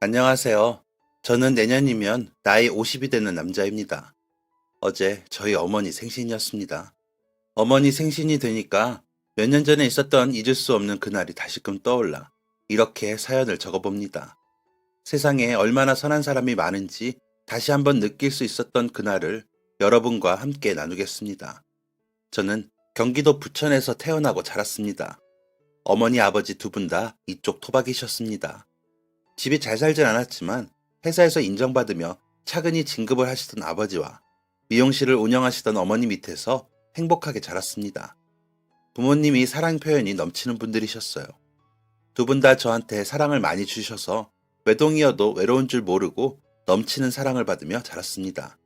안녕하세요. 저는 내년이면 나이 50이 되는 남자입니다. 어제 저희 어머니 생신이었습니다. 어머니 생신이 되니까 몇 년 전에 있었던 잊을 수 없는 그날이 다시금 떠올라 이렇게 사연을 적어봅니다. 세상에 얼마나 선한 사람이 많은지 다시 한번 느낄 수 있었던 그날을 여러분과 함께 나누겠습니다. 저는 경기도 부천에서 태어나고 자랐습니다. 어머니, 아버지 두 분 다 이쪽 토박이셨습니다. 집이 잘 살진 않았지만 회사에서 인정받으며 차근히 진급을 하시던 아버지와 미용실을 운영하시던 어머니 밑에서 행복하게 자랐습니다. 부모님이 사랑 표현이 넘치는 분들이셨어요. 두 분 다 저한테 사랑을 많이 주셔서 외동이어도 외로운 줄 모르고 넘치는 사랑을 받으며 자랐습니다.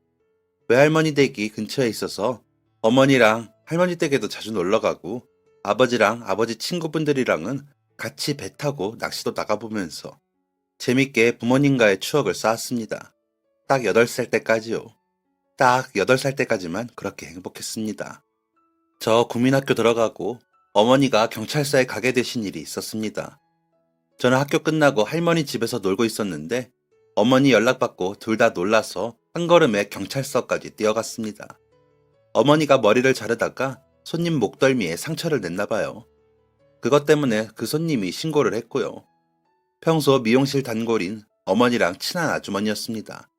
외할머니 댁이 근처에 있어서 어머니랑 할머니 댁에도 자주 놀러가고 아버지랑 아버지 친구분들이랑은 같이 배 타고 낚시도 나가보면서 재밌게 부모님과의 추억을 쌓았습니다. 딱 8살 때까지요. 딱 8살 때까지만 그렇게 행복했습니다. 저 국민학교 들어가고 어머니가 경찰서에 가게 되신 일이 있었습니다. 저는 학교 끝나고 할머니 집에서 놀고 있었는데 어머니 연락받고 둘 다 놀라서 한 걸음에 경찰서까지 뛰어갔습니다. 어머니가 머리를 자르다가 손님 목덜미에 상처를 냈나 봐요. 그것 때문에 그 손님이 신고를 했고요. 평소 미용실 단골인 어머니랑 친한 아주머니였습니다.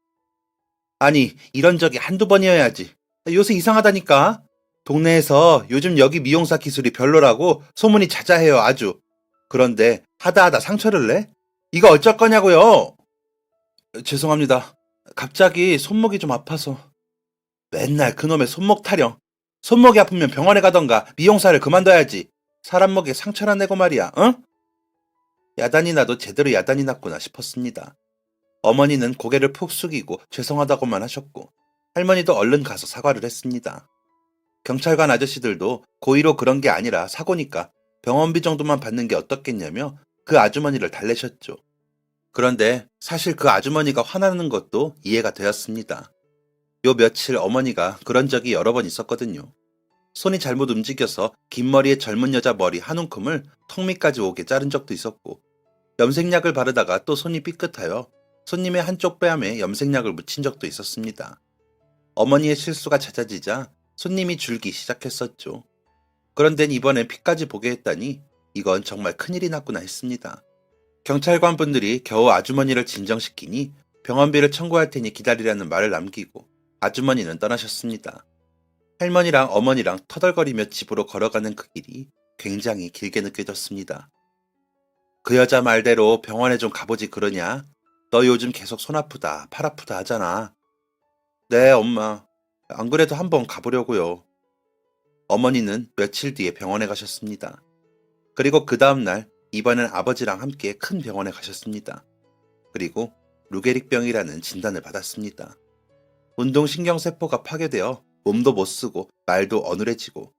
아니, 이런 적이 한두 번이어야지. 요새 이상하다니까. 동네에서 요즘 여기 미용사 기술이 별로라고 소문이 자자해요, 아주. 그런데 하다하다 상처를 내? 이거 어쩔 거냐고요? 죄송합니다. 갑자기 손목이 좀 아파서. 맨날 그놈의 손목 타령. 손목이 아프면 병원에 가던가 미용사를 그만둬야지. 사람 목에 상처나 내고 말이야, 응? 야단이 나도 제대로 야단이 났구나 싶었습니다. 어머니는 고개를 푹 숙이고 죄송하다고만 하셨고 할머니도 얼른 가서 사과를 했습니다. 경찰관 아저씨들도 고의로 그런 게 아니라 사고니까 병원비 정도만 받는 게 어떻겠냐며 그 아주머니를 달래셨죠. 그런데 사실 그 아주머니가 화나는 것도 이해가 되었습니다. 요 며칠 어머니가 그런 적이 여러 번 있었거든요. 손이 잘못 움직여서 긴 머리에 젊은 여자 머리 한 움큼을 턱 밑까지 오게 자른 적도 있었고 염색약을 바르다가 또 손이 삐끗하여 손님의 한쪽 뺨에 염색약을 묻힌 적도 있었습니다. 어머니의 실수가 잦아지자 손님이 줄기 시작했었죠. 그런데 이번엔 피까지 보게 했다니 이건 정말 큰일이 났구나 했습니다. 경찰관 분들이 겨우 아주머니를 진정시키니 병원비를 청구할 테니 기다리라는 말을 남기고 아주머니는 떠나셨습니다. 할머니랑 어머니랑 터덜거리며 집으로 걸어가는 그 길이 굉장히 길게 느껴졌습니다. 그 여자 말대로 병원에 좀 가보지 그러냐? 너 요즘 계속 손 아프다, 팔 아프다 하잖아. 네, 엄마. 안 그래도 한번 가보려고요. 어머니는 며칠 뒤에 병원에 가셨습니다. 그리고 그 다음날 이번엔 아버지랑 함께 큰 병원에 가셨습니다. 그리고 루게릭병이라는 진단을 받았습니다. 운동신경세포가 파괴되어 몸도 못 쓰고 말도 어눌해지고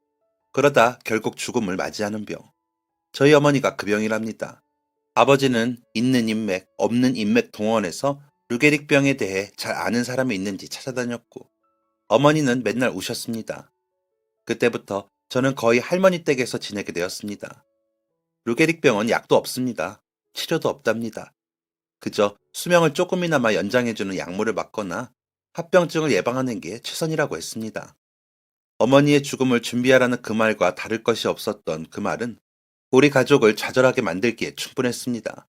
그러다 결국 죽음을 맞이하는 병. 저희 어머니가 그 병이랍니다. 아버지는 있는 인맥, 없는 인맥 동원해서 루게릭병에 대해 잘 아는 사람이 있는지 찾아다녔고 어머니는 맨날 우셨습니다. 그때부터 저는 거의 할머니 댁에서 지내게 되었습니다. 루게릭병은 약도 없습니다. 치료도 없답니다. 그저 수명을 조금이나마 연장해주는 약물을 맞거나 합병증을 예방하는 게 최선이라고 했습니다. 어머니의 죽음을 준비하라는 그 말과 다를 것이 없었던 그 말은 우리 가족을 좌절하게 만들기에 충분했습니다.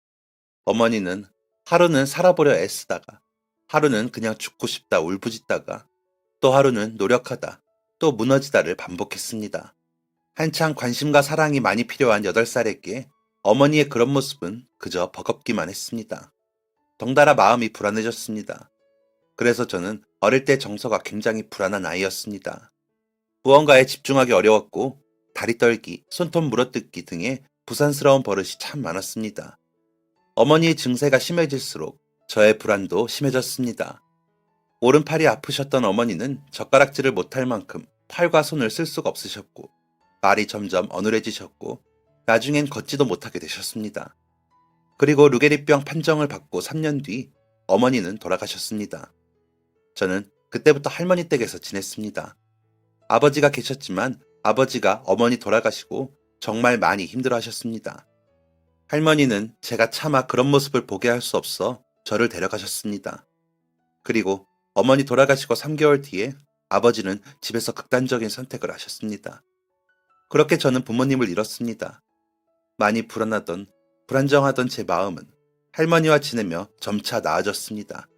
어머니는 하루는 살아보려 애쓰다가 하루는 그냥 죽고 싶다 울부짖다가 또 하루는 노력하다 또 무너지다를 반복했습니다. 한창 관심과 사랑이 많이 필요한 8살에게 어머니의 그런 모습은 그저 버겁기만 했습니다. 덩달아 마음이 불안해졌습니다. 그래서 저는 어릴 때 정서가 굉장히 불안한 아이였습니다. 무언가에 집중하기 어려웠고 다리 떨기, 손톱 물어뜯기 등의 부산스러운 버릇이 참 많았습니다. 어머니의 증세가 심해질수록 저의 불안도 심해졌습니다. 오른팔이 아프셨던 어머니는 젓가락질을 못할 만큼 팔과 손을 쓸 수가 없으셨고 말이 점점 어눌해지셨고 나중엔 걷지도 못하게 되셨습니다. 그리고 루게릭병 판정을 받고 3년 뒤 어머니는 돌아가셨습니다. 저는 그때부터 할머니 댁에서 지냈습니다. 아버지가 계셨지만 아버지가 어머니 돌아가시고 정말 많이 힘들어 하셨습니다. 할머니는 제가 차마 그런 모습을 보게 할 수 없어 저를 데려가셨습니다. 그리고 어머니 돌아가시고 3개월 뒤에 아버지는 집에서 극단적인 선택을 하셨습니다. 그렇게 저는 부모님을 잃었습니다. 많이 불안정하던 제 마음은 할머니와 지내며 점차 나아졌습니다.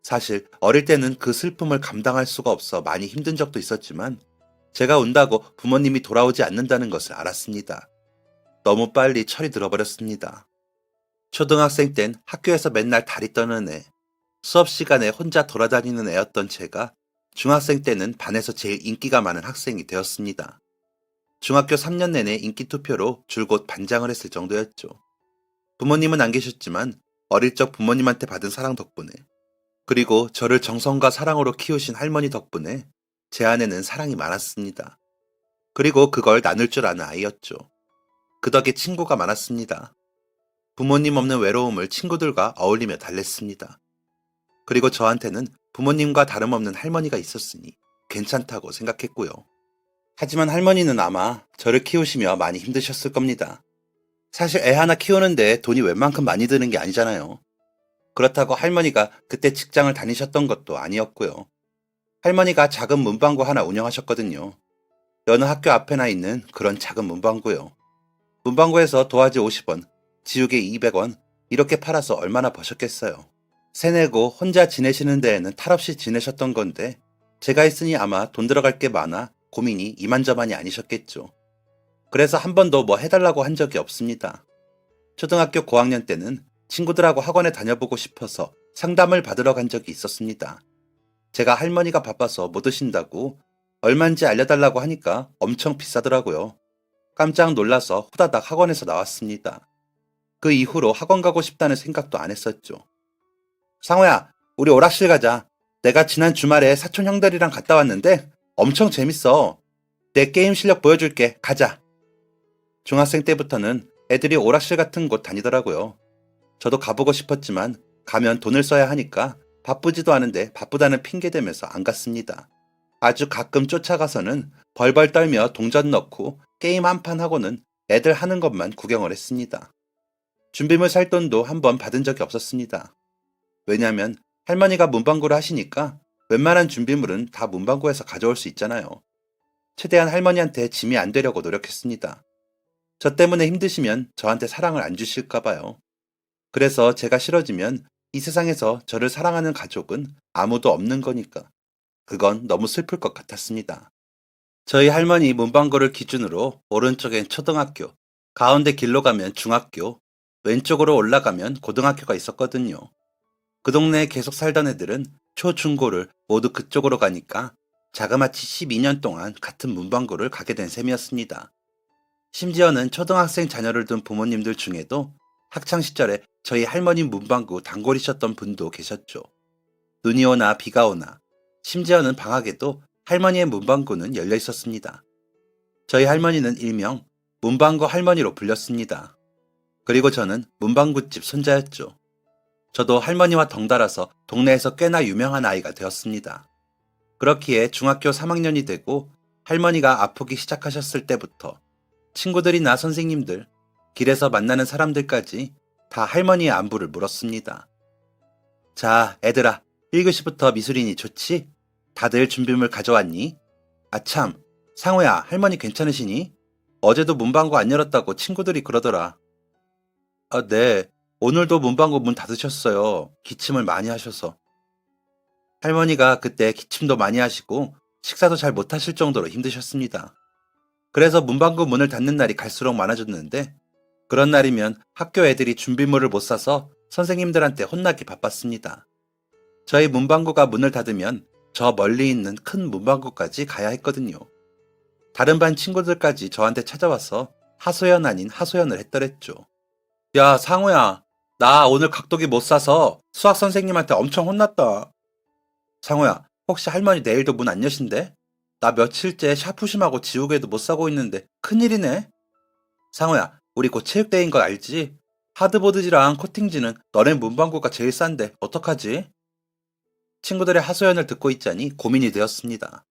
사실 어릴 때는 그 슬픔을 감당할 수가 없어 많이 힘든 적도 있었지만 제가 운다고 부모님이 돌아오지 않는다는 것을 알았습니다. 너무 빨리 철이 들어버렸습니다. 초등학생 땐 학교에서 맨날 다리 떠는 애, 수업 시간에 혼자 돌아다니는 애였던 제가 중학생 때는 반에서 제일 인기가 많은 학생이 되었습니다. 중학교 3년 내내 인기 투표로 줄곧 반장을 했을 정도였죠. 부모님은 안 계셨지만 어릴 적 부모님한테 받은 사랑 덕분에 그리고 저를 정성과 사랑으로 키우신 할머니 덕분에 제 안에는 사랑이 많았습니다. 그리고 그걸 나눌 줄 아는 아이였죠. 그 덕에 친구가 많았습니다. 부모님 없는 외로움을 친구들과 어울리며 달랬습니다. 그리고 저한테는 부모님과 다름없는 할머니가 있었으니 괜찮다고 생각했고요. 하지만 할머니는 아마 저를 키우시며 많이 힘드셨을 겁니다. 사실 애 하나 키우는데 돈이 웬만큼 많이 드는 게 아니잖아요. 그렇다고 할머니가 그때 직장을 다니셨던 것도 아니었고요. 할머니가 작은 문방구 하나 운영하셨거든요. 여느 학교 앞에나 있는 그런 작은 문방구요. 문방구에서 도화지 50원, 지우개 200원 이렇게 팔아서 얼마나 버셨겠어요. 새내고 혼자 지내시는 데에는 탈없이 지내셨던 건데 제가 있으니 아마 돈 들어갈 게 많아 고민이 이만저만이 아니셨겠죠. 그래서 한 번도 뭐 해달라고 한 적이 없습니다. 초등학교 고학년 때는 친구들하고 학원에 다녀보고 싶어서 상담을 받으러 간 적이 있었습니다. 제가 할머니가 바빠서 못 오신다고 얼마인지 알려달라고 하니까 엄청 비싸더라고요. 깜짝 놀라서 후다닥 학원에서 나왔습니다. 그 이후로 학원 가고 싶다는 생각도 안 했었죠. 상호야, 우리 오락실 가자. 내가 지난 주말에 사촌 형들이랑 갔다 왔는데 엄청 재밌어. 내 게임 실력 보여줄게. 가자. 중학생 때부터는 애들이 오락실 같은 곳 다니더라고요. 저도 가보고 싶었지만 가면 돈을 써야 하니까 바쁘지도 않은데 바쁘다는 핑계 대면서 안 갔습니다. 아주 가끔 쫓아가서는 벌벌 떨며 동전 넣고 게임 한 판 하고는 애들 하는 것만 구경을 했습니다. 준비물 살 돈도 한 번 받은 적이 없었습니다. 왜냐면 할머니가 문방구를 하시니까 웬만한 준비물은 다 문방구에서 가져올 수 있잖아요. 최대한 할머니한테 짐이 안 되려고 노력했습니다. 저 때문에 힘드시면 저한테 사랑을 안 주실까 봐요. 그래서 제가 싫어지면 이 세상에서 저를 사랑하는 가족은 아무도 없는 거니까 그건 너무 슬플 것 같았습니다. 저희 할머니 문방구를 기준으로 오른쪽엔 초등학교, 가운데 길로 가면 중학교, 왼쪽으로 올라가면 고등학교가 있었거든요. 그 동네에 계속 살던 애들은 초, 중고를 모두 그쪽으로 가니까 자그마치 12년 동안 같은 문방구를 가게 된 셈이었습니다. 심지어는 초등학생 자녀를 둔 부모님들 중에도 학창시절에 저희 할머니 문방구 단골이셨던 분도 계셨죠. 눈이 오나 비가 오나 심지어는 방학에도 할머니의 문방구는 열려 있었습니다. 저희 할머니는 일명 문방구 할머니로 불렸습니다. 그리고 저는 문방구집 손자였죠. 저도 할머니와 덩달아서 동네에서 꽤나 유명한 아이가 되었습니다. 그렇기에 중학교 3학년이 되고 할머니가 아프기 시작하셨을 때부터 친구들이나 선생님들, 길에서 만나는 사람들까지 다 할머니의 안부를 물었습니다. 자, 애들아, 1교시부터 미술이니 좋지? 다들 준비물 가져왔니? 아참, 상호야, 할머니 괜찮으시니? 어제도 문방구 안 열었다고 친구들이 그러더라. 아, 네. 오늘도 문방구 문 닫으셨어요. 기침을 많이 하셔서. 할머니가 그때 기침도 많이 하시고 식사도 잘 못하실 정도로 힘드셨습니다. 그래서 문방구 문을 닫는 날이 갈수록 많아졌는데 그런 날이면 학교 애들이 준비물을 못 사서 선생님들한테 혼나기 바빴습니다. 저희 문방구가 문을 닫으면 저 멀리 있는 큰 문방구까지 가야 했거든요. 다른 반 친구들까지 저한테 찾아와서 하소연 아닌 하소연을 했더랬죠. 야, 상우야, 나 오늘 각도기 못 사서 수학 선생님한테 엄청 혼났다. 상우야, 혹시 할머니 내일도 문 안 여신대? 나 며칠째 샤프심하고 지우개도 못 사고 있는데 큰일이네. 상우야, 우리 곧 체육대회인 거 알지? 하드보드지랑 코팅지는 너네 문방구가 제일 싼데 어떡하지? 친구들의 하소연을 듣고 있자니 고민이 되었습니다.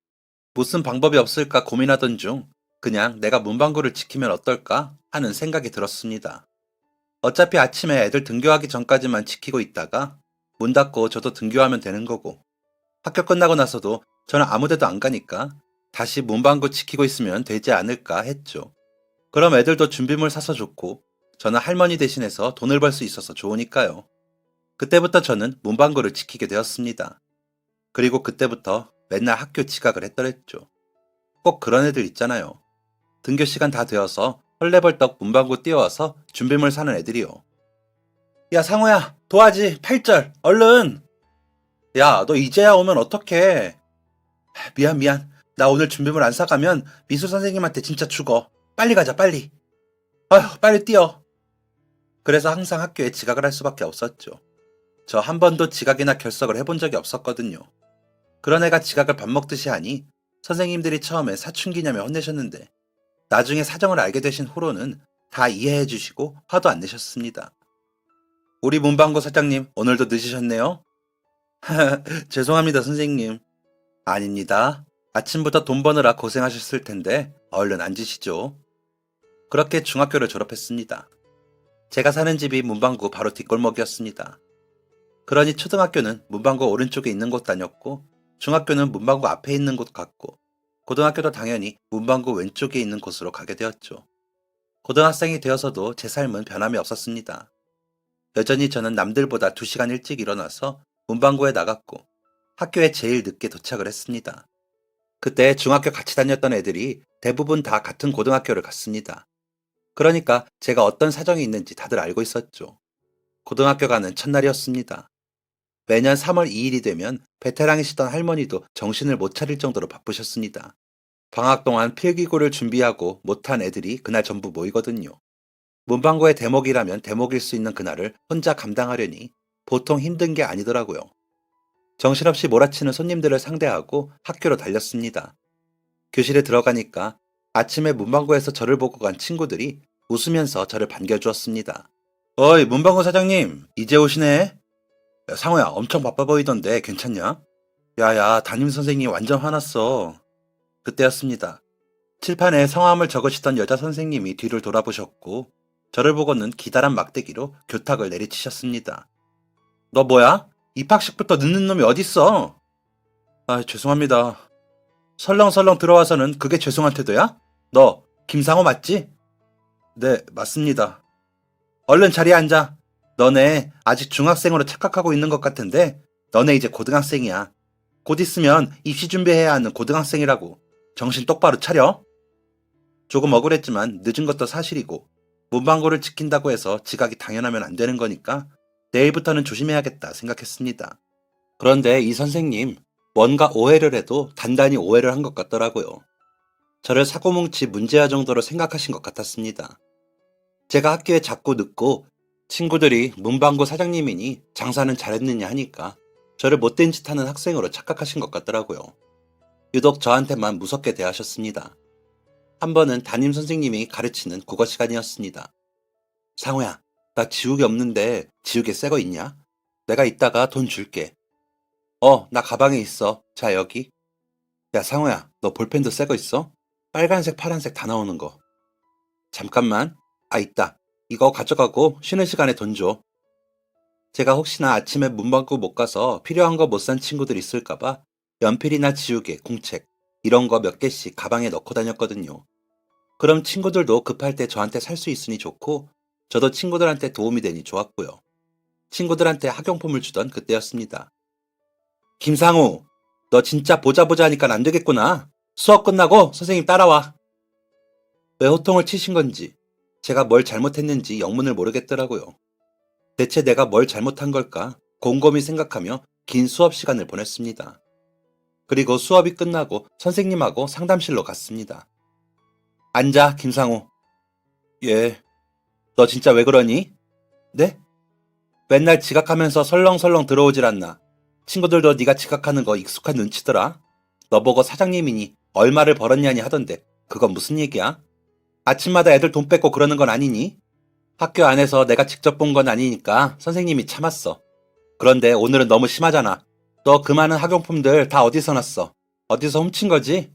무슨 방법이 없을까 고민하던 중 그냥 내가 문방구를 지키면 어떨까 하는 생각이 들었습니다. 어차피 아침에 애들 등교하기 전까지만 지키고 있다가 문 닫고 저도 등교하면 되는 거고. 학교 끝나고 나서도 저는 아무 데도 안 가니까 다시 문방구 지키고 있으면 되지 않을까 했죠. 그럼 애들도 준비물 사서 좋고 저는 할머니 대신해서 돈을 벌 수 있어서 좋으니까요. 그때부터 저는 문방구를 지키게 되었습니다. 그리고 그때부터 맨날 학교 지각을 했더랬죠. 꼭 그런 애들 있잖아요. 등교 시간 다 되어서 헐레벌떡 문방구 뛰어와서 준비물 사는 애들이요. 야, 상호야, 도화지 8절, 얼른! 야, 너 이제야 오면 어떡해? 미안. 나 오늘 준비물 안 사가면 미술 선생님한테 진짜 죽어. 빨리 가자, 빨리. 아휴, 빨리 뛰어. 그래서 항상 학교에 지각을 할 수밖에 없었죠. 저 한 번도 지각이나 결석을 해본 적이 없었거든요. 그런 애가 지각을 밥 먹듯이 하니 선생님들이 처음에 사춘기냐며 혼내셨는데 나중에 사정을 알게 되신 후로는 다 이해해 주시고 화도 안 내셨습니다. 우리 문방구 사장님, 오늘도 늦으셨네요? 죄송합니다, 선생님. 아닙니다. 아침부터 돈 버느라 고생하셨을 텐데 얼른 앉으시죠. 그렇게 중학교를 졸업했습니다. 제가 사는 집이 문방구 바로 뒷골목이었습니다. 그러니 초등학교는 문방구 오른쪽에 있는 곳 다녔고 중학교는 문방구 앞에 있는 곳 갔고 고등학교도 당연히 문방구 왼쪽에 있는 곳으로 가게 되었죠. 고등학생이 되어서도 제 삶은 변함이 없었습니다. 여전히 저는 남들보다 2시간 일찍 일어나서 문방구에 나갔고 학교에 제일 늦게 도착을 했습니다. 그때 중학교 같이 다녔던 애들이 대부분 다 같은 고등학교를 갔습니다. 그러니까 제가 어떤 사정이 있는지 다들 알고 있었죠. 고등학교 가는 첫날이었습니다. 매년 3월 2일이 되면 베테랑이시던 할머니도 정신을 못 차릴 정도로 바쁘셨습니다. 방학 동안 필기구를 준비하고 못한 애들이 그날 전부 모이거든요. 문방구의 대목이라면 대목일 수 있는 그날을 혼자 감당하려니 보통 힘든 게 아니더라고요. 정신없이 몰아치는 손님들을 상대하고 학교로 달렸습니다. 교실에 들어가니까 아침에 문방구에서 저를 보고 간 친구들이 웃으면서 저를 반겨주었습니다. 어이, 문방구 사장님, 이제 오시네? 야, 상호야, 엄청 바빠 보이던데 괜찮냐? 야야, 담임 선생님 완전 화났어. 그때였습니다. 칠판에 성함을 적으시던 여자 선생님이 뒤를 돌아보셨고 저를 보고는 기다란 막대기로 교탁을 내리치셨습니다. 너 뭐야? 입학식부터 늦는 놈이 어딨어? 아, 죄송합니다. 설렁설렁 들어와서는 그게 죄송한 태도야? 너 김상호 맞지? 네, 맞습니다. 얼른 자리에 앉아. 너네 아직 중학생으로 착각하고 있는 것 같은데 너네 이제 고등학생이야. 곧 있으면 입시 준비해야 하는 고등학생이라고. 정신 똑바로 차려. 조금 억울했지만 늦은 것도 사실이고 문방구를 지킨다고 해서 지각이 당연하면 안 되는 거니까 내일부터는 조심해야겠다 생각했습니다. 그런데 이 선생님 뭔가 오해를 해도 단단히 오해를 한 것 같더라고요. 저를 사고뭉치 문제아 정도로 생각하신 것 같았습니다. 제가 학교에 자꾸 늦고 친구들이 문방구 사장님이니 장사는 잘했느냐 하니까 저를 못된 짓 하는 학생으로 착각하신 것 같더라고요. 유독 저한테만 무섭게 대하셨습니다. 한 번은 담임 선생님이 가르치는 국어 시간이었습니다. 상호야, 나 지우개 없는데 지우개 새 거 있냐? 내가 이따가 돈 줄게. 나 가방에 있어. 자, 여기. 야, 상호야, 너 볼펜도 새 거 있어? 빨간색, 파란색 다 나오는 거. 잠깐만. 아, 있다. 이거 가져가고 쉬는 시간에 돈 줘. 제가 혹시나 아침에 문방구 못 가서 필요한 거 못 산 친구들 있을까봐 연필이나 지우개, 공책 이런 거 몇 개씩 가방에 넣고 다녔거든요. 그럼 친구들도 급할 때 저한테 살 수 있으니 좋고 저도 친구들한테 도움이 되니 좋았고요. 친구들한테 학용품을 주던 그때였습니다. 김상우, 너 진짜 보자 하니까 안 되겠구나. 수업 끝나고 선생님 따라와. 왜 호통을 치신 건지 제가 뭘 잘못했는지 영문을 모르겠더라고요. 대체 내가 뭘 잘못한 걸까 곰곰이 생각하며 긴 수업 시간을 보냈습니다. 그리고 수업이 끝나고 선생님하고 상담실로 갔습니다. 앉아, 김상우. 예. 너 진짜 왜 그러니? 네? 맨날 지각하면서 설렁설렁 들어오질 않나. 친구들도 네가 지각하는 거 익숙한 눈치더라. 너 보고 사장님이니 얼마를 벌었냐니 하던데 그건 무슨 얘기야? 아침마다 애들 돈 뺏고 그러는 건 아니니? 학교 안에서 내가 직접 본 건 아니니까 선생님이 참았어. 그런데 오늘은 너무 심하잖아. 너 그 많은 학용품들 다 어디서 났어? 어디서 훔친 거지?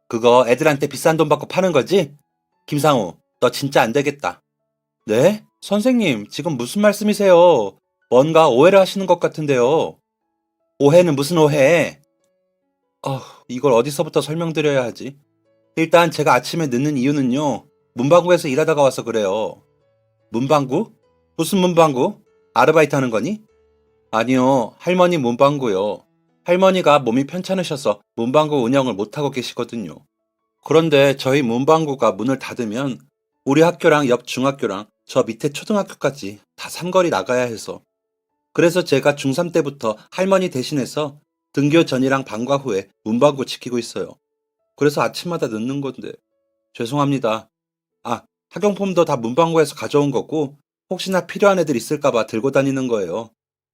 그거 애들한테 비싼 돈 받고 파는 거지? 김상우, 너 진짜 안 되겠다. 네? 선생님, 지금 무슨 말씀이세요? 뭔가 오해를 하시는 것 같은데요. 오해는 무슨 오해? 이걸 어디서부터 설명드려야 하지? 일단 제가 아침에 늦는 이유는요. 문방구에서 일하다가 와서 그래요. 문방구? 무슨 문방구? 아르바이트 하는 거니? 아니요, 할머니 문방구요. 할머니가 몸이 편찮으셔서 문방구 운영을 못하고 계시거든요. 그런데 저희 문방구가 문을 닫으면 우리 학교랑 옆 중학교랑 저 밑에 초등학교까지 다 삼거리 나가야 해서 그래서 제가 중3 때부터 할머니 대신해서 등교 전이랑 방과 후에 문방구 지키고 있어요. 그래서 아침마다 늦는 건데 죄송합니다. 학용품도 다 문방구에서 가져온 거고 혹시나 필요한 애들 있을까봐 들고 다니는 거예요.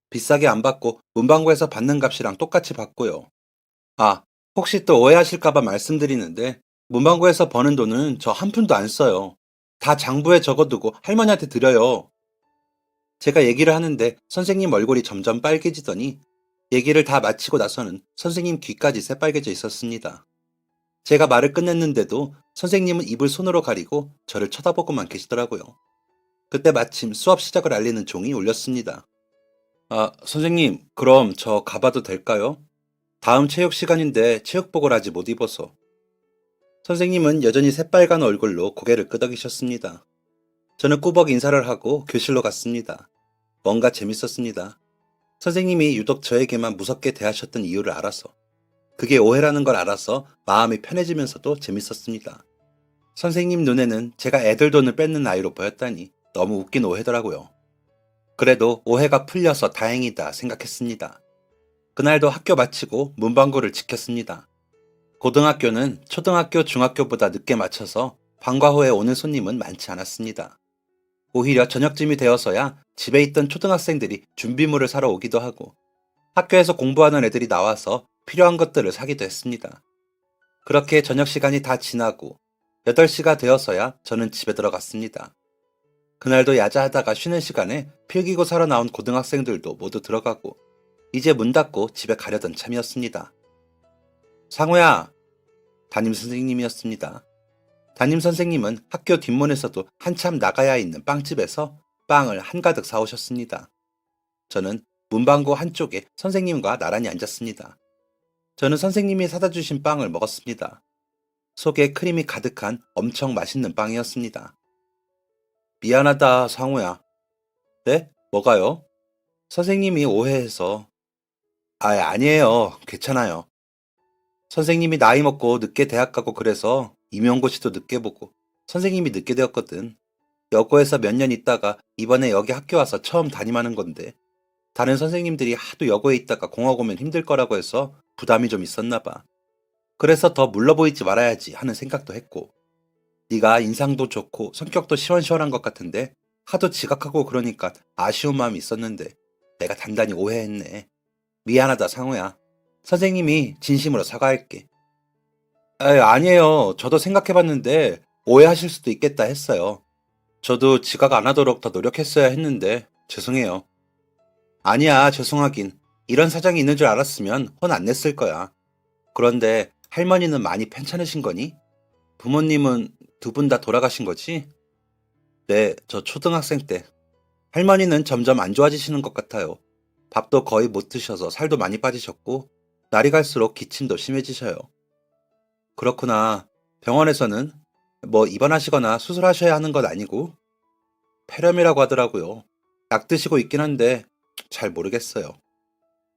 비싸게 안 받고 문방구에서 받는 값이랑 똑같이 받고요. 아, 혹시 또 오해하실까봐 말씀드리는데 문방구에서 버는 돈은 저 한 푼도 안 써요. 다 장부에 적어두고 할머니한테 드려요. 제가 얘기를 하는데 선생님 얼굴이 점점 빨개지더니 얘기를 다 마치고 나서는 선생님 귀까지 새빨개져 있었습니다. 제가 말을 끝냈는데도 선생님은 입을 손으로 가리고 저를 쳐다보고만 계시더라고요. 그때 마침 수업 시작을 알리는 종이 울렸습니다. 선생님, 그럼 저 가봐도 될까요? 다음 체육 시간인데 체육복을 아직 못 입어서. 선생님은 여전히 새빨간 얼굴로 고개를 끄덕이셨습니다. 저는 꾸벅 인사를 하고 교실로 갔습니다. 뭔가 재밌었습니다. 선생님이 유독 저에게만 무섭게 대하셨던 이유를 알아서, 그게 오해라는 걸 알아서 마음이 편해지면서도 재밌었습니다. 선생님 눈에는 제가 애들 돈을 뺏는 아이로 보였다니 너무 웃긴 오해더라고요. 그래도 오해가 풀려서 다행이다 생각했습니다. 그날도 학교 마치고 문방구를 지켰습니다. 고등학교는 초등학교, 중학교보다 늦게 마쳐서 방과 후에 오는 손님은 많지 않았습니다. 오히려 저녁쯤이 되어서야 집에 있던 초등학생들이 준비물을 사러 오기도 하고 학교에서 공부하는 애들이 나와서 필요한 것들을 사기도 했습니다. 그렇게 저녁 시간이 다 지나고 8시가 되어서야 저는 집에 들어갔습니다. 그날도 야자하다가 쉬는 시간에 필기구 사러 나온 고등학생들도 모두 들어가고 이제 문 닫고 집에 가려던 참이었습니다. 상우야, 담임 선생님이었습니다. 담임 선생님은 학교 뒷문에서도 한참 나가야 있는 빵집에서 빵을 한가득 사오셨습니다. 저는 문방구 한쪽에 선생님과 나란히 앉았습니다. 저는 선생님이 사다 주신 빵을 먹었습니다. 속에 크림이 가득한 엄청 맛있는 빵이었습니다. 미안하다, 상우야. 네? 뭐가요? 선생님이 오해해서. 아니에요. 괜찮아요. 선생님이 나이 먹고 늦게 대학 가고 그래서 임용고시도 늦게 보고 선생님이 늦게 되었거든. 여고에서 몇 년 있다가 이번에 여기 학교 와서 처음 담임하는 건데 다른 선생님들이 하도 여고에 있다가 공학 오면 힘들 거라고 해서 부담이 좀 있었나 봐. 그래서 더 물러 보이지 말아야지 하는 생각도 했고 네가 인상도 좋고 성격도 시원시원한 것 같은데 하도 지각하고 그러니까 아쉬운 마음이 있었는데 내가 단단히 오해했네. 미안하다 상우야. 선생님이 진심으로 사과할게. 아니에요. 저도 생각해봤는데 오해하실 수도 있겠다 했어요. 저도 지각 안 하도록 더 노력했어야 했는데 죄송해요. 아니야, 죄송하긴. 이런 사정이 있는 줄 알았으면 혼 안 냈을 거야. 그런데 할머니는 많이 편찮으신 거니? 부모님은 두 분 다 돌아가신 거지? 네, 저 초등학생 때. 할머니는 점점 안 좋아지시는 것 같아요. 밥도 거의 못 드셔서 살도 많이 빠지셨고, 날이 갈수록 기침도 심해지셔요. 그렇구나. 병원에서는 뭐 입원하시거나 수술하셔야 하는 건 아니고, 폐렴이라고 하더라고요. 약 드시고 있긴 한데, 잘 모르겠어요.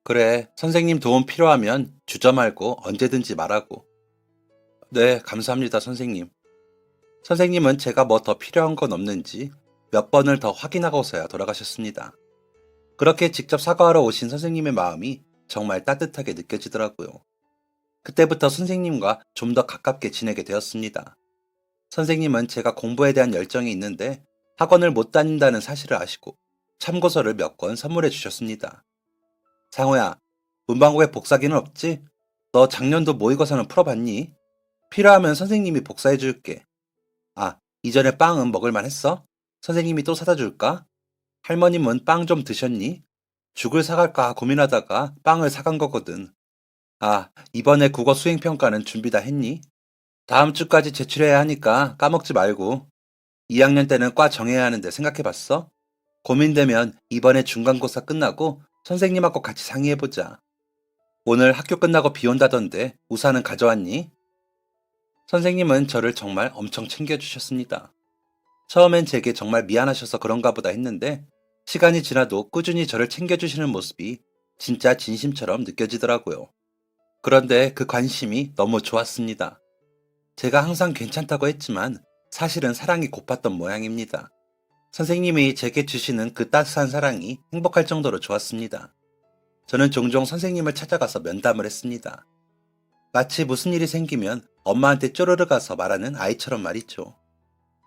그래, 선생님 도움 필요하면 주저 말고 언제든지 말하고. 네, 감사합니다, 선생님. 선생님은 제가 뭐 더 필요한 건 없는지 몇 번을 더 확인하고서야 돌아가셨습니다. 그렇게 직접 사과하러 오신 선생님의 마음이 정말 따뜻하게 느껴지더라고요. 그때부터 선생님과 좀 더 가깝게 지내게 되었습니다. 선생님은 제가 공부에 대한 열정이 있는데 학원을 못 다닌다는 사실을 아시고 참고서를 몇 권 선물해 주셨습니다. 상호야, 문방구에 복사기는 없지? 너 작년도 모의고사는 풀어봤니? 필요하면 선생님이 복사해 줄게. 이전에 빵은 먹을만 했어? 선생님이 또 사다 줄까? 할머님은 빵 좀 드셨니? 죽을 사갈까 고민하다가 빵을 사간 거거든. 이번에 국어 수행평가는 준비 다 했니? 다음 주까지 제출해야 하니까 까먹지 말고. 2학년 때는 과 정해야 하는데 생각해 봤어? 고민되면 이번에 중간고사 끝나고 선생님하고 같이 상의해보자. 오늘 학교 끝나고 비 온다던데 우산은 가져왔니? 선생님은 저를 정말 엄청 챙겨주셨습니다. 처음엔 제게 정말 미안하셔서 그런가 보다 했는데 시간이 지나도 꾸준히 저를 챙겨주시는 모습이 진짜 진심처럼 느껴지더라고요. 그런데 그 관심이 너무 좋았습니다. 제가 항상 괜찮다고 했지만 사실은 사랑이 고팠던 모양입니다. 선생님이 제게 주시는 그 따스한 사랑이 행복할 정도로 좋았습니다. 저는 종종 선생님을 찾아가서 면담을 했습니다. 마치 무슨 일이 생기면 엄마한테 쪼르르 가서 말하는 아이처럼 말이죠.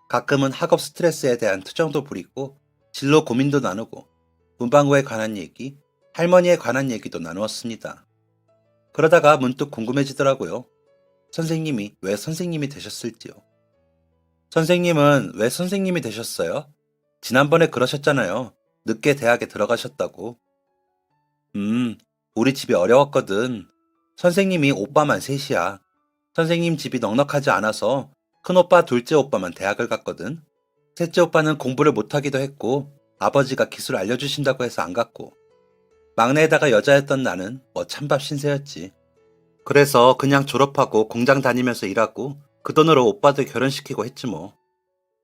가끔은 학업 스트레스에 대한 투정도 부리고 진로 고민도 나누고 문방구에 관한 얘기, 할머니에 관한 얘기도 나누었습니다. 그러다가 문득 궁금해지더라고요. 선생님이 왜 선생님이 되셨을지요. 선생님은 왜 선생님이 되셨어요? 지난번에 그러셨잖아요. 늦게 대학에 들어가셨다고. 우리 집이 어려웠거든. 선생님이 오빠만 셋이야. 선생님 집이 넉넉하지 않아서 큰오빠, 둘째 오빠만 대학을 갔거든. 셋째 오빠는 공부를 못하기도 했고 아버지가 기술 알려주신다고 해서 안 갔고 막내에다가 여자였던 나는 뭐 찬밥 신세였지. 그래서 그냥 졸업하고 공장 다니면서 일하고 그 돈으로 오빠들 결혼시키고 했지 뭐.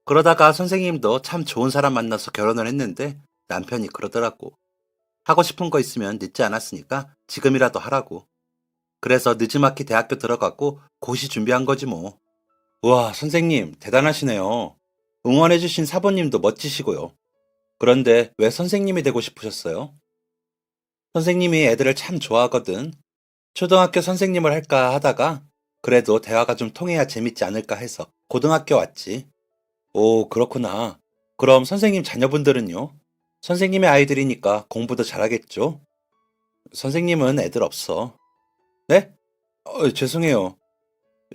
그러다가 선생님도 참 좋은 사람 만나서 결혼을 했는데 남편이 그러더라고. 하고 싶은 거 있으면 늦지 않았으니까 지금이라도 하라고. 그래서 느지막이 대학교 들어가고 고시 준비한 거지 뭐. 우와, 선생님 대단하시네요. 응원해주신 사부님도 멋지시고요. 그런데 왜 선생님이 되고 싶으셨어요? 선생님이 애들을 참 좋아하거든. 초등학교 선생님을 할까 하다가 그래도 대화가 좀 통해야 재밌지 않을까 해서 고등학교 왔지. 오, 그렇구나. 그럼 선생님 자녀분들은요? 선생님의 아이들이니까 공부도 잘하겠죠? 선생님은 애들 없어. 네? 죄송해요.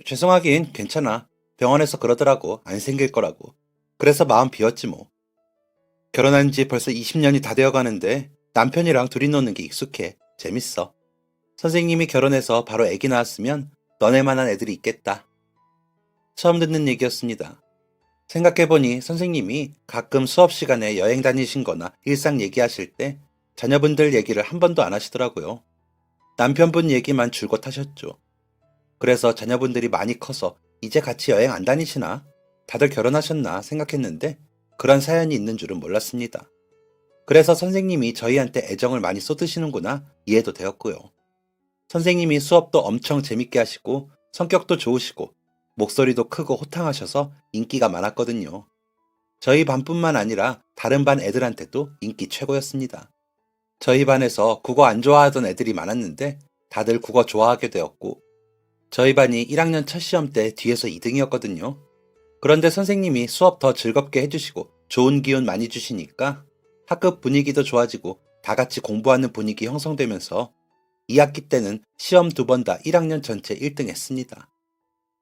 죄송하긴 괜찮아. 병원에서 그러더라고. 안 생길 거라고. 그래서 마음 비웠지 뭐. 결혼한 지 벌써 20년이 다 되어 가는데 남편이랑 둘이 노는 게 익숙해. 재밌어. 선생님이 결혼해서 바로 애기 낳았으면 너네만한 애들이 있겠다. 처음 듣는 얘기였습니다. 생각해보니 선생님이 가끔 수업 시간에 여행 다니신 거나 일상 얘기하실 때 자녀분들 얘기를 한 번도 안 하시더라고요. 남편분 얘기만 줄곧 하셨죠. 그래서 자녀분들이 많이 커서 이제 같이 여행 안 다니시나? 다들 결혼하셨나 생각했는데 그런 사연이 있는 줄은 몰랐습니다. 그래서 선생님이 저희한테 애정을 많이 쏟으시는구나 이해도 되었고요. 선생님이 수업도 엄청 재밌게 하시고 성격도 좋으시고 목소리도 크고 호탕하셔서 인기가 많았거든요. 저희 반뿐만 아니라 다른 반 애들한테도 인기 최고였습니다. 저희 반에서 국어 안 좋아하던 애들이 많았는데 다들 국어 좋아하게 되었고 저희 반이 1학년 첫 시험 때 뒤에서 2등이었거든요. 그런데 선생님이 수업 더 즐겁게 해주시고 좋은 기운 많이 주시니까 학급 분위기도 좋아지고 다 같이 공부하는 분위기 형성되면서 2학기 때는 시험 2번 다 1학년 전체 1등 했습니다.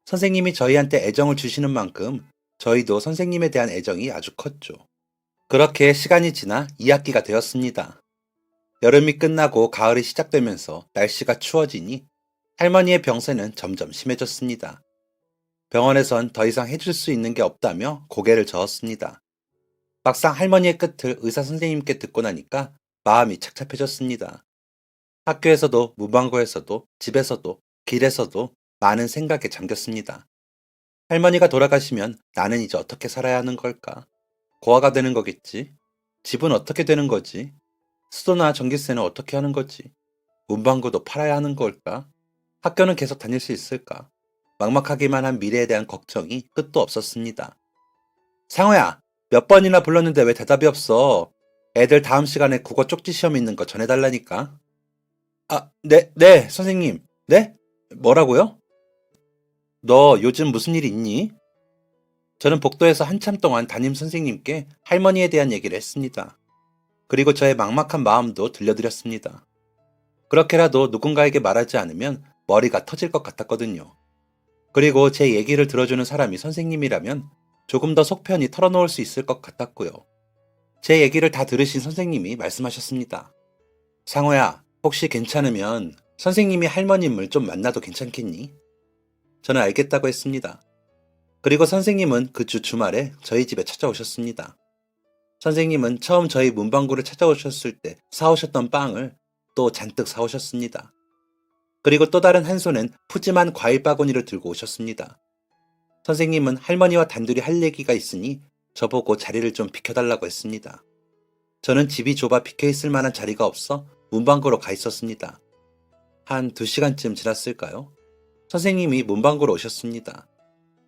선생님이 저희한테 애정을 주시는 만큼 저희도 선생님에 대한 애정이 아주 컸죠. 그렇게 시간이 지나 2학기가 되었습니다. 여름이 끝나고 가을이 시작되면서 날씨가 추워지니 할머니의 병세는 점점 심해졌습니다. 병원에선 더 이상 해줄 수 있는 게 없다며 고개를 저었습니다. 막상 할머니의 끝을 의사 선생님께 듣고 나니까 마음이 착잡해졌습니다. 학교에서도 문방구에서도 집에서도 길에서도 많은 생각에 잠겼습니다. 할머니가 돌아가시면 나는 이제 어떻게 살아야 하는 걸까? 고아가 되는 거겠지? 집은 어떻게 되는 거지? 수도나 전기세는 어떻게 하는 거지? 문방구도 팔아야 하는 걸까? 학교는 계속 다닐 수 있을까? 막막하기만 한 미래에 대한 걱정이 끝도 없었습니다. 상호야, 몇 번이나 불렀는데 왜 대답이 없어? 애들 다음 시간에 국어 쪽지 시험 있는 거 전해달라니까. 네, 선생님. 네? 뭐라고요? 너 요즘 무슨 일 있니? 저는 복도에서 한참 동안 담임 선생님께 할머니에 대한 얘기를 했습니다. 그리고 저의 막막한 마음도 들려드렸습니다. 그렇게라도 누군가에게 말하지 않으면 머리가 터질 것 같았거든요. 그리고 제 얘기를 들어주는 사람이 선생님이라면 조금 더 속 편히 털어놓을 수 있을 것 같았고요. 제 얘기를 다 들으신 선생님이 말씀하셨습니다. 상호야, 혹시 괜찮으면 선생님이 할머님을 좀 만나도 괜찮겠니? 저는 알겠다고 했습니다. 그리고 선생님은 그 주 주말에 저희 집에 찾아오셨습니다. 선생님은 처음 저희 문방구를 찾아오셨을 때 사오셨던 빵을 또 잔뜩 사오셨습니다. 그리고 또 다른 한 손엔 푸짐한 과일 바구니를 들고 오셨습니다. 선생님은 할머니와 단둘이 할 얘기가 있으니 저보고 자리를 좀 비켜달라고 했습니다. 저는 집이 좁아 비켜있을 만한 자리가 없어 문방구로 가 있었습니다. 한 2시간쯤 지났을까요? 선생님이 문방구로 오셨습니다.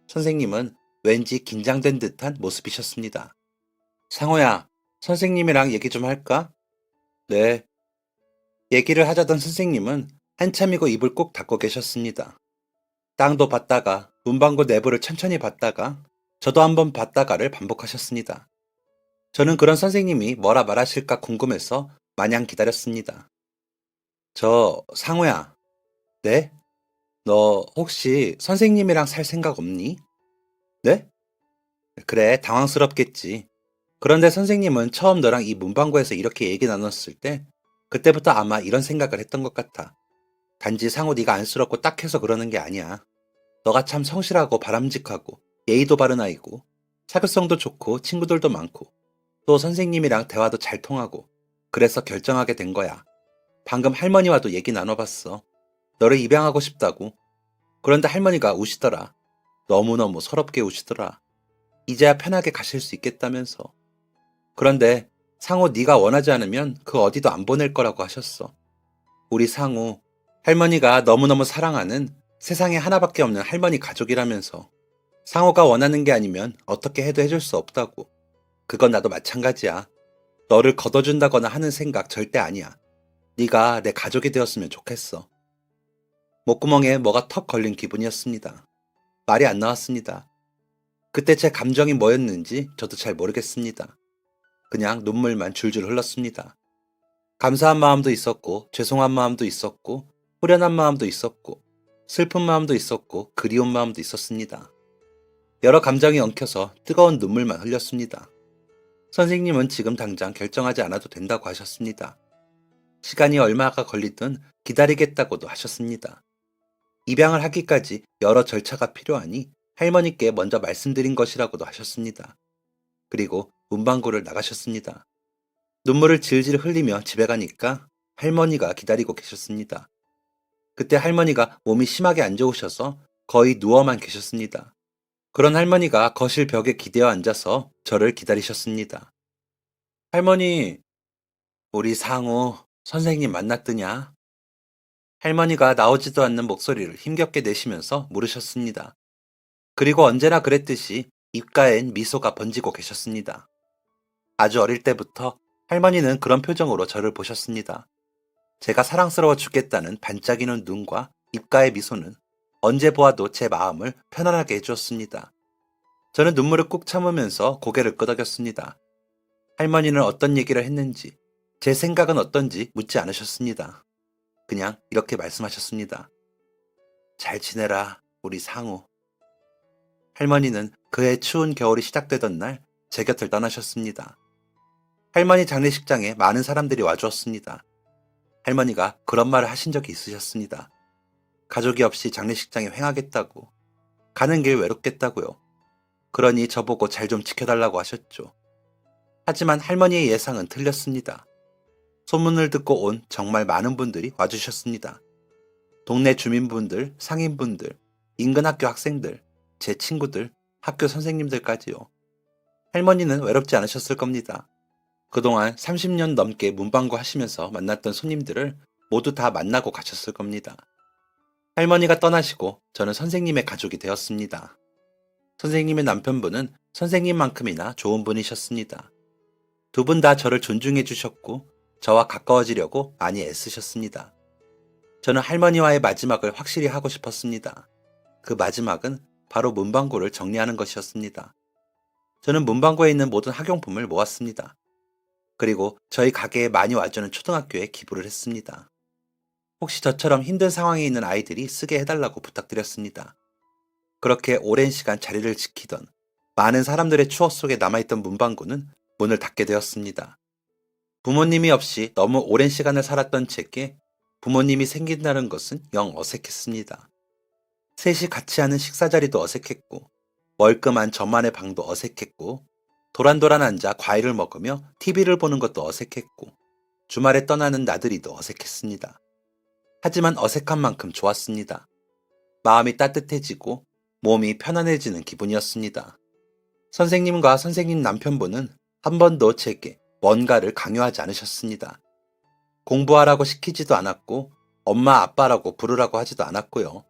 선생님은 왠지 긴장된 듯한 모습이셨습니다. 상호야, 선생님이랑 얘기 좀 할까? 네. 얘기를 하자던 선생님은 한참이고 입을 꼭 닫고 계셨습니다. 땅도 봤다가 문방구 내부를 천천히 봤다가 저도 한번 봤다가를 반복하셨습니다. 저는 그런 선생님이 뭐라 말하실까 궁금해서 마냥 기다렸습니다. 상호야. 네? 너 혹시 선생님이랑 살 생각 없니? 네? 그래, 당황스럽겠지. 그런데 선생님은 처음 너랑 이 문방구에서 이렇게 얘기 나눴을 때 그때부터 아마 이런 생각을 했던 것 같아. 단지 상호 네가 안쓰럽고 딱해서 그러는 게 아니야. 너가 참 성실하고 바람직하고 예의도 바른 아이고 사교성도 좋고 친구들도 많고 또 선생님이랑 대화도 잘 통하고 그래서 결정하게 된 거야. 방금 할머니와도 얘기 나눠봤어. 너를 입양하고 싶다고. 그런데 할머니가 우시더라. 너무너무 서럽게 우시더라. 이제야 편하게 가실 수 있겠다면서. 그런데 상호 네가 원하지 않으면 그 어디도 안 보낼 거라고 하셨어. 우리 상호, 할머니가 너무너무 사랑하는 세상에 하나밖에 없는 할머니 가족이라면서. 상호가 원하는 게 아니면 어떻게 해도 해줄 수 없다고. 그건 나도 마찬가지야. 너를 걷어준다거나 하는 생각 절대 아니야. 네가 내 가족이 되었으면 좋겠어. 목구멍에 뭐가 턱 걸린 기분이었습니다. 말이 안 나왔습니다. 그때 제 감정이 뭐였는지 저도 잘 모르겠습니다. 그냥 눈물만 줄줄 흘렀습니다. 감사한 마음도 있었고, 죄송한 마음도 있었고, 후련한 마음도 있었고, 슬픈 마음도 있었고, 그리운 마음도 있었습니다. 여러 감정이 엉켜서 뜨거운 눈물만 흘렸습니다. 선생님은 지금 당장 결정하지 않아도 된다고 하셨습니다. 시간이 얼마가 걸리든 기다리겠다고도 하셨습니다. 입양을 하기까지 여러 절차가 필요하니 할머니께 먼저 말씀드린 것이라고도 하셨습니다. 그리고 문방구를 나가셨습니다. 눈물을 질질 흘리며 집에 가니까 할머니가 기다리고 계셨습니다. 그때 할머니가 몸이 심하게 안 좋으셔서 거의 누워만 계셨습니다. 그런 할머니가 거실 벽에 기대어 앉아서 저를 기다리셨습니다. 할머니, 우리 상우 선생님 만났더냐? 할머니가 나오지도 않는 목소리를 힘겹게 내시면서 물으셨습니다. 그리고 언제나 그랬듯이 입가엔 미소가 번지고 계셨습니다. 아주 어릴 때부터 할머니는 그런 표정으로 저를 보셨습니다. 제가 사랑스러워 죽겠다는 반짝이는 눈과 입가의 미소는 언제 보아도 제 마음을 편안하게 해주었습니다. 저는 눈물을 꾹 참으면서 고개를 끄덕였습니다. 할머니는 어떤 얘기를 했는지, 제 생각은 어떤지 묻지 않으셨습니다. 그냥 이렇게 말씀하셨습니다. 잘 지내라, 우리 상우. 할머니는 그해 추운 겨울이 시작되던 날 제 곁을 떠나셨습니다. 할머니 장례식장에 많은 사람들이 와주었습니다. 할머니가 그런 말을 하신 적이 있으셨습니다. 가족이 없이 장례식장에 횡하겠다고, 가는 길 외롭겠다고요. 그러니 저보고 잘 좀 지켜달라고 하셨죠. 하지만 할머니의 예상은 틀렸습니다. 소문을 듣고 온 정말 많은 분들이 와주셨습니다. 동네 주민분들, 상인분들, 인근 학교 학생들, 제 친구들, 학교 선생님들까지요. 할머니는 외롭지 않으셨을 겁니다. 그동안 30년 넘게 문방구 하시면서 만났던 손님들을 모두 다 만나고 가셨을 겁니다. 할머니가 떠나시고 저는 선생님의 가족이 되었습니다. 선생님의 남편분은 선생님만큼이나 좋은 분이셨습니다. 두 분 다 저를 존중해 주셨고 저와 가까워지려고 많이 애쓰셨습니다. 저는 할머니와의 마지막을 확실히 하고 싶었습니다. 그 마지막은 바로 문방구를 정리하는 것이었습니다. 저는 문방구에 있는 모든 학용품을 모았습니다. 그리고 저희 가게에 많이 와주는 초등학교에 기부를 했습니다. 혹시 저처럼 힘든 상황에 있는 아이들이 쓰게 해달라고 부탁드렸습니다. 그렇게 오랜 시간 자리를 지키던 많은 사람들의 추억 속에 남아있던 문방구는 문을 닫게 되었습니다. 부모님이 없이 너무 오랜 시간을 살았던 제게 부모님이 생긴다는 것은 영 어색했습니다. 셋이 같이 하는 식사 자리도 어색했고 멀끔한 저만의 방도 어색했고 도란도란 앉아 과일을 먹으며 TV를 보는 것도 어색했고 주말에 떠나는 나들이도 어색했습니다. 하지만 어색한 만큼 좋았습니다. 마음이 따뜻해지고 몸이 편안해지는 기분이었습니다. 선생님과 선생님 남편분은 한 번도 제게 뭔가를 강요하지 않으셨습니다. 공부하라고 시키지도 않았고 엄마 아빠라고 부르라고 하지도 않았고요.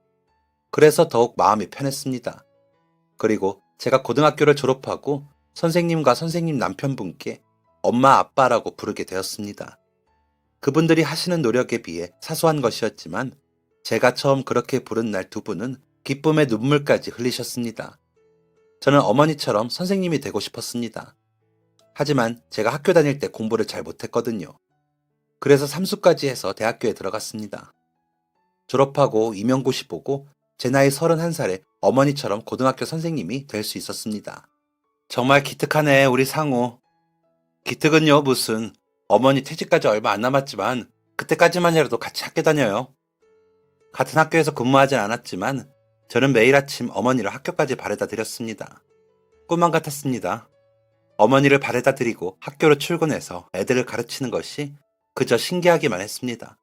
그래서 더욱 마음이 편했습니다. 그리고 제가 고등학교를 졸업하고 선생님과 선생님 남편분께 엄마 아빠라고 부르게 되었습니다. 그분들이 하시는 노력에 비해 사소한 것이었지만 제가 처음 그렇게 부른 날 두 분은 기쁨의 눈물까지 흘리셨습니다. 저는 어머니처럼 선생님이 되고 싶었습니다. 하지만 제가 학교 다닐 때 공부를 잘 못했거든요. 그래서 삼수까지 해서 대학교에 들어갔습니다. 졸업하고 임용고시 보고 제 나이 31살에 어머니처럼 고등학교 선생님이 될 수 있었습니다. 정말 기특하네, 우리 상우. 기특은요, 무슨. 어머니 퇴직까지 얼마 안 남았지만 그때까지만이라도 같이 학교 다녀요. 같은 학교에서 근무하진 않았지만 저는 매일 아침 어머니를 학교까지 바래다 드렸습니다. 꿈만 같았습니다. 어머니를 바래다 드리고 학교로 출근해서 애들을 가르치는 것이 그저 신기하기만 했습니다.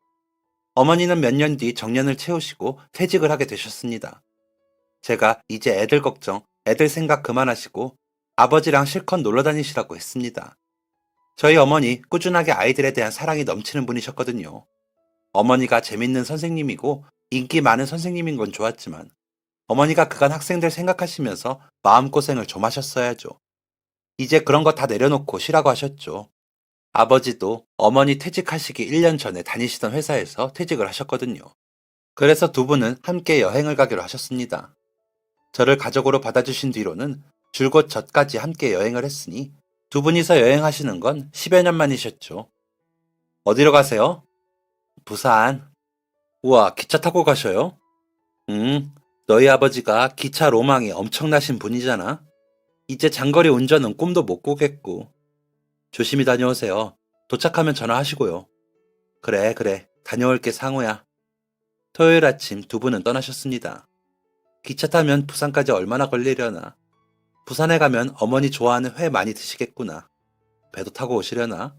어머니는 몇 년 뒤 정년을 채우시고 퇴직을 하게 되셨습니다. 제가 이제 애들 걱정, 애들 생각 그만하시고 아버지랑 실컷 놀러 다니시라고 했습니다. 저희 어머니 꾸준하게 아이들에 대한 사랑이 넘치는 분이셨거든요. 어머니가 재밌는 선생님이고 인기 많은 선생님인 건 좋았지만 어머니가 그간 학생들 생각하시면서 마음고생을 좀 하셨어야죠. 이제 그런 거 다 내려놓고 쉬라고 하셨죠. 아버지도 어머니 퇴직하시기 1년 전에 다니시던 회사에서 퇴직을 하셨거든요. 그래서 두 분은 함께 여행을 가기로 하셨습니다. 저를 가족으로 받아주신 뒤로는 줄곧 젖까지 함께 여행을 했으니 두 분이서 여행하시는 건 10여 년 만이셨죠. 어디로 가세요? 부산. 우와, 기차 타고 가셔요? 너희 아버지가 기차 로망이 엄청나신 분이잖아. 이제 장거리 운전은 꿈도 못 꾸겠고. 조심히 다녀오세요. 도착하면 전화하시고요. 그래, 다녀올게 상우야. 토요일 아침 두 분은 떠나셨습니다. 기차 타면 부산까지 얼마나 걸리려나. 부산에 가면 어머니 좋아하는 회 많이 드시겠구나. 배도 타고 오시려나.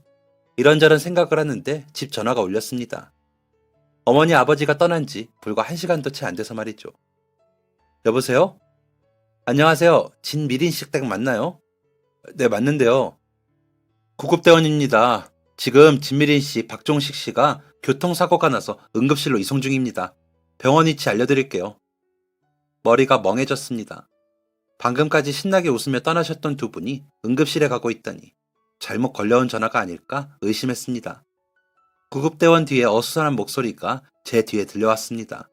이런저런 생각을 하는데 집 전화가 울렸습니다. 어머니 아버지가 떠난 지 불과 1시간도 채 안 돼서 말이죠. 여보세요? 안녕하세요. 진미린식 댁 맞나요? 네, 맞는데요. 구급대원입니다. 지금 진미린 씨, 박종식 씨가 교통사고가 나서 응급실로 이송 중입니다. 병원 위치 알려드릴게요. 머리가 멍해졌습니다. 방금까지 신나게 웃으며 떠나셨던 두 분이 응급실에 가고 있다니 잘못 걸려온 전화가 아닐까 의심했습니다. 구급대원 뒤에 어수선한 목소리가 제 뒤에 들려왔습니다.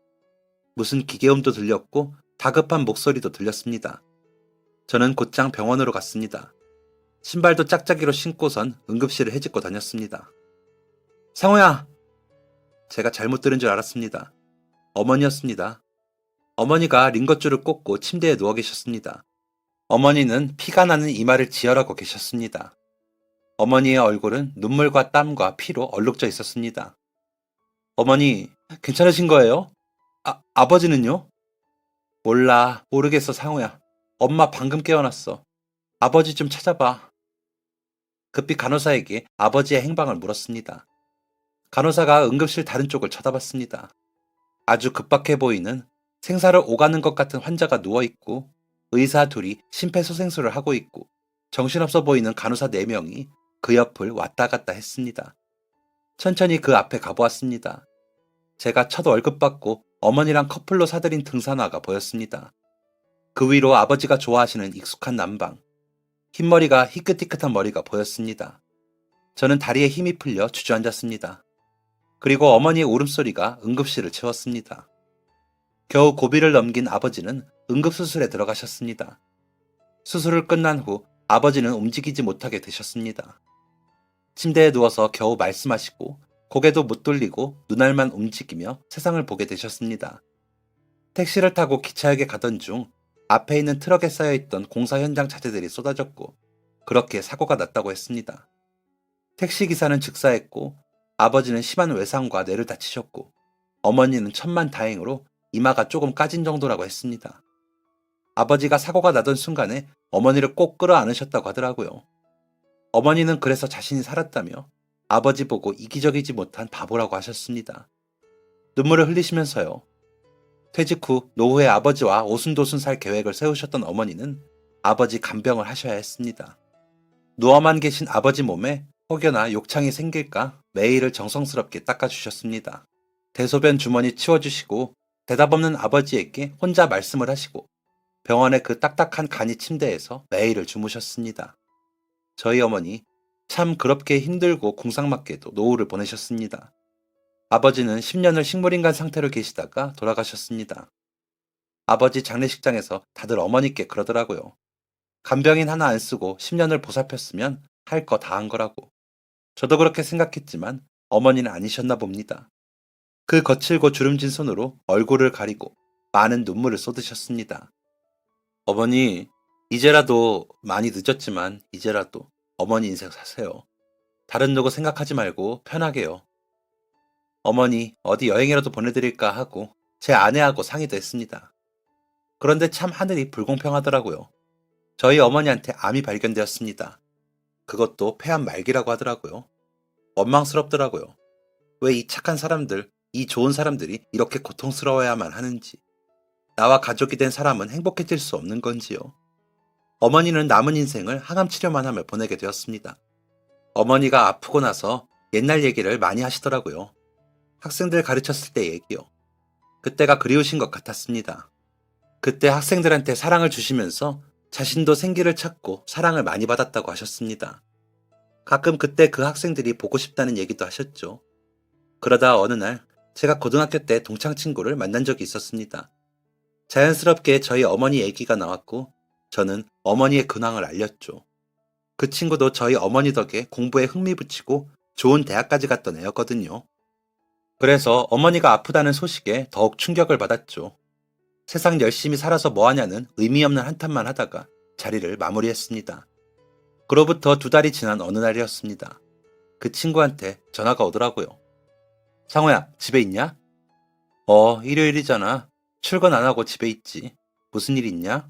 무슨 기계음도 들렸고 다급한 목소리도 들렸습니다. 저는 곧장 병원으로 갔습니다. 신발도 짝짝이로 신고선 응급실을 헤집고 다녔습니다. 상호야! 제가 잘못 들은 줄 알았습니다. 어머니였습니다. 어머니가 링거줄을 꽂고 침대에 누워 계셨습니다. 어머니는 피가 나는 이마를 지혈하고 계셨습니다. 어머니의 얼굴은 눈물과 땀과 피로 얼룩져 있었습니다. 어머니, 괜찮으신 거예요? 아버지는요? 몰라, 모르겠어, 상우야. 엄마 방금 깨어났어. 아버지 좀 찾아봐. 급히 간호사에게 아버지의 행방을 물었습니다. 간호사가 응급실 다른 쪽을 쳐다봤습니다. 아주 급박해 보이는 생사를 오가는 것 같은 환자가 누워있고 의사 둘이 심폐소생술을 하고 있고 정신없어 보이는 간호사 4명이 그 옆을 왔다 갔다 했습니다. 천천히 그 앞에 가보았습니다. 제가 첫 월급 받고 어머니랑 커플로 사들인 등산화가 보였습니다. 그 위로 아버지가 좋아하시는 익숙한 남방, 흰머리가 희끗희끗한 머리가 보였습니다. 저는 다리에 힘이 풀려 주저앉았습니다. 그리고 어머니의 울음소리가 응급실을 채웠습니다. 겨우 고비를 넘긴 아버지는 응급수술에 들어가셨습니다. 수술을 끝난 후 아버지는 움직이지 못하게 되셨습니다. 침대에 누워서 겨우 말씀하시고 고개도 못 돌리고 눈알만 움직이며 세상을 보게 되셨습니다. 택시를 타고 기차역에 가던 중 앞에 있는 트럭에 쌓여있던 공사 현장 자재들이 쏟아졌고 그렇게 사고가 났다고 했습니다. 택시기사는 즉사했고 아버지는 심한 외상과 뇌를 다치셨고 어머니는 천만다행으로 이마가 조금 까진 정도라고 했습니다. 아버지가 사고가 나던 순간에 어머니를 꼭 끌어안으셨다고 하더라고요. 어머니는 그래서 자신이 살았다며 아버지 보고 이기적이지 못한 바보라고 하셨습니다. 눈물을 흘리시면서요. 퇴직 후 노후에 아버지와 오순도순 살 계획을 세우셨던 어머니는 아버지 간병을 하셔야 했습니다. 누워만 계신 아버지 몸에 혹여나 욕창이 생길까 매일을 정성스럽게 닦아주셨습니다. 대소변 주머니 치워주시고 대답 없는 아버지에게 혼자 말씀을 하시고 병원의 그 딱딱한 간이 침대에서 매일을 주무셨습니다. 저희 어머니 참 그렇게 힘들고 궁상맞게도 노후를 보내셨습니다. 아버지는 10년을 식물인간 상태로 계시다가 돌아가셨습니다. 아버지 장례식장에서 다들 어머니께 그러더라고요. 간병인 하나 안 쓰고 10년을 보살폈으면 할 거 다 한 거라고. 저도 그렇게 생각했지만 어머니는 아니셨나 봅니다. 그 거칠고 주름진 손으로 얼굴을 가리고 많은 눈물을 쏟으셨습니다. 어머니, 이제라도 많이 늦었지만 이제라도 어머니 인생 사세요. 다른 누구 생각하지 말고 편하게요. 어머니 어디 여행이라도 보내드릴까 하고 제 아내하고 상의도 했습니다. 그런데 참 하늘이 불공평하더라고요. 저희 어머니한테 암이 발견되었습니다. 그것도 폐암 말기라고 하더라고요. 원망스럽더라고요. 왜 이 착한 사람들, 이 좋은 사람들이 이렇게 고통스러워야만 하는지. 나와 가족이 된 사람은 행복해질 수 없는 건지요. 어머니는 남은 인생을 항암 치료만 하며 보내게 되었습니다. 어머니가 아프고 나서 옛날 얘기를 많이 하시더라고요. 학생들 가르쳤을 때 얘기요. 그때가 그리우신 것 같았습니다. 그때 학생들한테 사랑을 주시면서 자신도 생기를 찾고 사랑을 많이 받았다고 하셨습니다. 가끔 그때 그 학생들이 보고 싶다는 얘기도 하셨죠. 그러다 어느 날 제가 고등학교 때 동창 친구를 만난 적이 있었습니다. 자연스럽게 저희 어머니 얘기가 나왔고 저는 어머니의 근황을 알렸죠. 그 친구도 저희 어머니 덕에 공부에 흥미 붙이고 좋은 대학까지 갔던 애였거든요. 그래서 어머니가 아프다는 소식에 더욱 충격을 받았죠. 세상 열심히 살아서 뭐하냐는 의미 없는 한탄만 하다가 자리를 마무리했습니다. 그로부터 2달이 지난 어느 날이었습니다. 그 친구한테 전화가 오더라고요. 상호야, 집에 있냐? 일요일이잖아. 출근 안 하고 집에 있지. 무슨 일 있냐?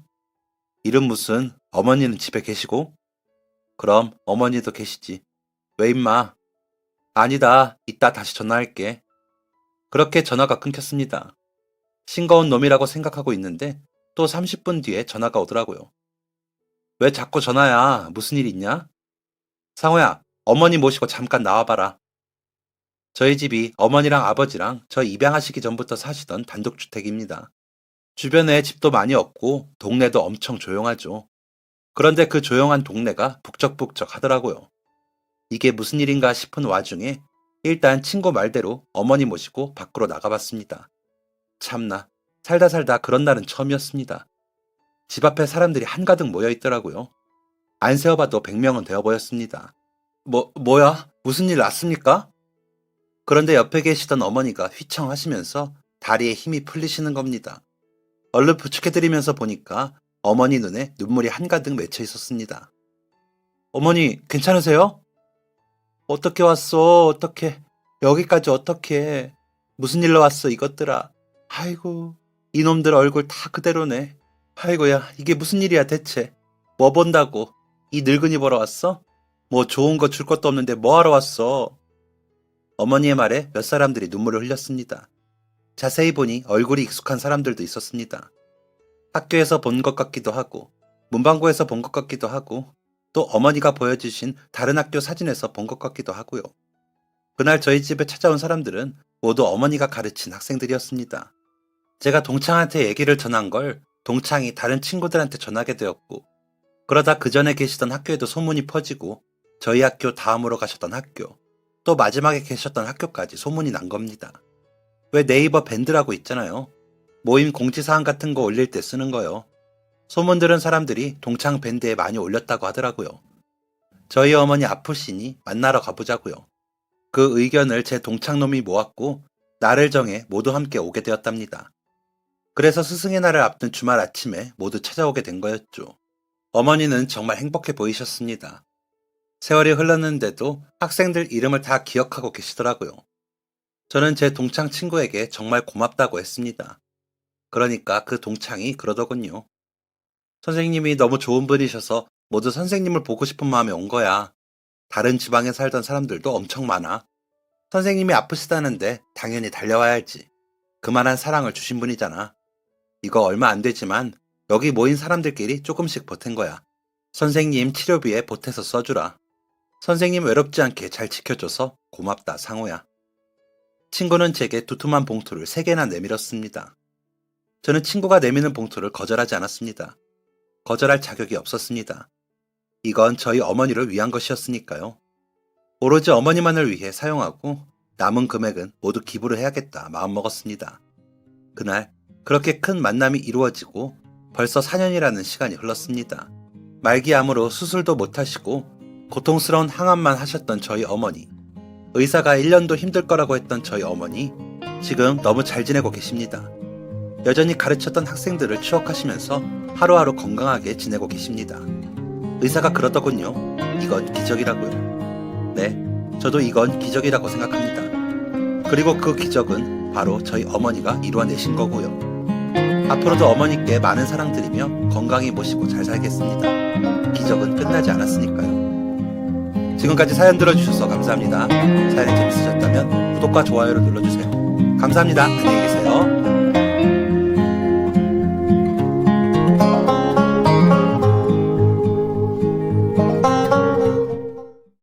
일은 무슨, 어머니는 집에 계시고? 그럼 어머니도 계시지. 왜 임마? 아니다, 이따 다시 전화할게. 그렇게 전화가 끊겼습니다. 싱거운 놈이라고 생각하고 있는데 또 30분 뒤에 전화가 오더라고요. 왜 자꾸 전화야? 무슨 일 있냐? 상호야, 어머니 모시고 잠깐 나와봐라. 저희 집이 어머니랑 아버지랑 저 입양하시기 전부터 사시던 단독주택입니다. 주변에 집도 많이 없고 동네도 엄청 조용하죠. 그런데 그 조용한 동네가 북적북적 하더라고요. 이게 무슨 일인가 싶은 와중에 일단 친구 말대로 어머니 모시고 밖으로 나가봤습니다. 참나, 살다 살다 그런 날은 처음이었습니다. 집 앞에 사람들이 한가득 모여 있더라고요. 안 세어봐도 100명은 되어 보였습니다. 뭐야? 무슨 일 났습니까? 그런데 옆에 계시던 어머니가 휘청하시면서 다리에 힘이 풀리시는 겁니다. 얼른 부축해드리면서 보니까 어머니 눈에 눈물이 한가득 맺혀 있었습니다. 어머니, 괜찮으세요? 어떻게 왔어? 어떻게? 여기까지 어떻게? 무슨 일로 왔어, 이것들아? 아이고, 이놈들 얼굴 다 그대로네. 아이고야, 이게 무슨 일이야 대체? 뭐 본다고? 이 늙은이 보러 왔어? 뭐 좋은 거 줄 것도 없는데 뭐 하러 왔어? 어머니의 말에 몇 사람들이 눈물을 흘렸습니다. 자세히 보니 얼굴이 익숙한 사람들도 있었습니다. 학교에서 본 것 같기도 하고, 문방구에서 본 것 같기도 하고, 또 어머니가 보여주신 다른 학교 사진에서 본 것 같기도 하고요. 그날 저희 집에 찾아온 사람들은 모두 어머니가 가르친 학생들이었습니다. 제가 동창한테 얘기를 전한 걸 동창이 다른 친구들한테 전하게 되었고, 그러다 그 전에 계시던 학교에도 소문이 퍼지고 저희 학교 다음으로 가셨던 학교, 또 마지막에 계셨던 학교까지 소문이 난 겁니다. 왜 네이버 밴드라고 있잖아요. 모임 공지사항 같은 거 올릴 때 쓰는 거요. 소문 들은 사람들이 동창 밴드에 많이 올렸다고 하더라고요. 저희 어머니 아프시니 만나러 가보자고요. 그 의견을 제 동창놈이 모았고 날을 정해 모두 함께 오게 되었답니다. 그래서 스승의 날을 앞둔 주말 아침에 모두 찾아오게 된 거였죠. 어머니는 정말 행복해 보이셨습니다. 세월이 흘렀는데도 학생들 이름을 다 기억하고 계시더라고요. 저는 제 동창 친구에게 정말 고맙다고 했습니다. 그러니까 그 동창이 그러더군요. 선생님이 너무 좋은 분이셔서 모두 선생님을 보고 싶은 마음에 온 거야. 다른 지방에 살던 사람들도 엄청 많아. 선생님이 아프시다는데 당연히 달려와야 할지. 그만한 사랑을 주신 분이잖아. 이거 얼마 안 되지만 여기 모인 사람들끼리 조금씩 보탠 거야. 선생님 치료비에 보태서 써주라. 선생님 외롭지 않게 잘 지켜줘서 고맙다, 상호야. 친구는 제게 두툼한 봉투를 3개나 내밀었습니다. 저는 친구가 내미는 봉투를 거절하지 않았습니다. 거절할 자격이 없었습니다. 이건 저희 어머니를 위한 것이었으니까요. 오로지 어머니만을 위해 사용하고 남은 금액은 모두 기부를 해야겠다 마음먹었습니다. 그날 그렇게 큰 만남이 이루어지고 벌써 4년이라는 시간이 흘렀습니다. 말기암으로 수술도 못하시고 고통스러운 항암만 하셨던 저희 어머니. 의사가 1년도 힘들 거라고 했던 저희 어머니. 지금 너무 잘 지내고 계십니다. 여전히 가르쳤던 학생들을 추억하시면서 하루하루 건강하게 지내고 계십니다. 의사가 그러더군요. 이건 기적이라고요. 네, 저도 이건 기적이라고 생각합니다. 그리고 그 기적은 바로 저희 어머니가 이루어내신 거고요. 앞으로도 어머니께 많은 사랑드리며 건강히 모시고 잘 살겠습니다. 기적은 끝나지 않았으니까요. 지금까지 사연 들어주셔서 감사합니다. 사연이 재밌으셨다면 구독과 좋아요를 눌러주세요. 감사합니다. 안녕히 계세요.